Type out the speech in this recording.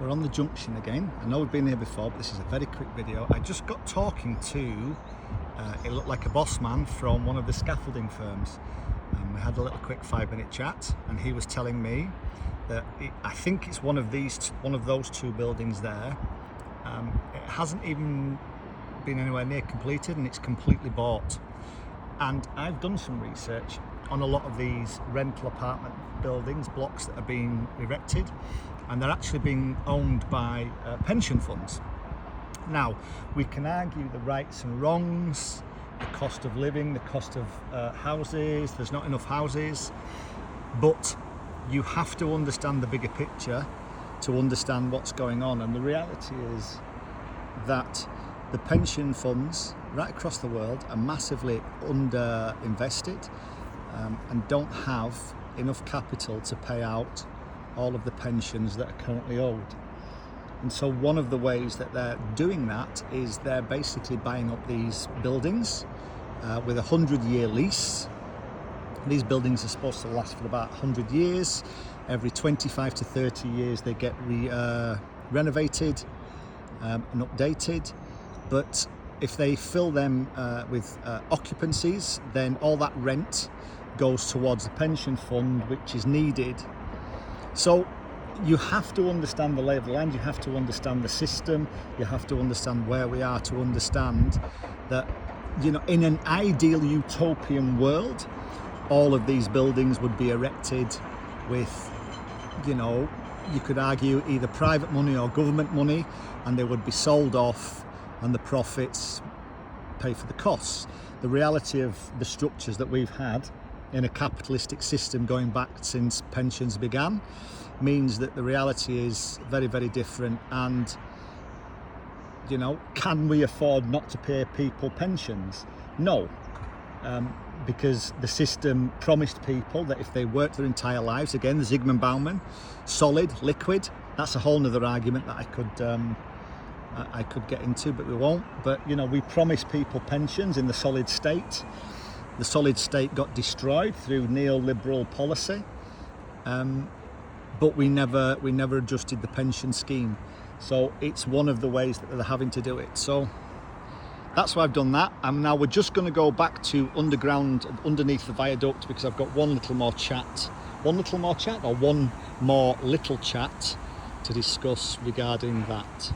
We're on the junction again. I know we've been here before, but this is a very quick video. I just got talking to, it looked like a boss man from one of the scaffolding firms. We had a little quick 5-minute chat, and he was telling me that I think it's one of those two buildings there. It hasn't even been anywhere near completed, and it's completely bought. And I've done some research on a lot of these rental apartment buildings, blocks that are being erected, and they're actually being owned by pension funds. Now, we can argue the rights and wrongs, the cost of living, the cost of houses, there's not enough houses, but you have to understand the bigger picture to understand what's going on. And the reality is that the pension funds right across the world are massively under-invested and don't have enough capital to pay out all of the pensions that are currently owed. And so one of the ways that they're doing that is they're basically buying up these buildings with a 100-year lease. These buildings are supposed to last for about 100 years. Every 25 to 30 years they get renovated and updated. But if they fill them with occupancies, then all that rent goes towards the pension fund, which is needed. So you have to understand the lay of the land, you have to understand the system, you have to understand where we are to understand that, you know, in an ideal utopian world, all of these buildings would be erected with, you know, you could argue either private money or government money, and they would be sold off and the profits pay for the costs. The reality of the structures that we've had in a capitalistic system going back since pensions began means that the reality is very, very different. And, you know, can we afford not to pay people pensions? No, because the system promised people that if they worked their entire lives, again, the Zygmunt Bauman, solid, liquid, that's a whole nother argument that I could get into, but we won't. But, you know, we promised people pensions in the solid state. The solid state got destroyed through neoliberal policy, but we never adjusted the pension scheme. So it's one of the ways that they're having to do it. So that's why I've done that. And now we're just going to go back to underground, underneath the viaduct, because I've got one more little chat to discuss regarding that.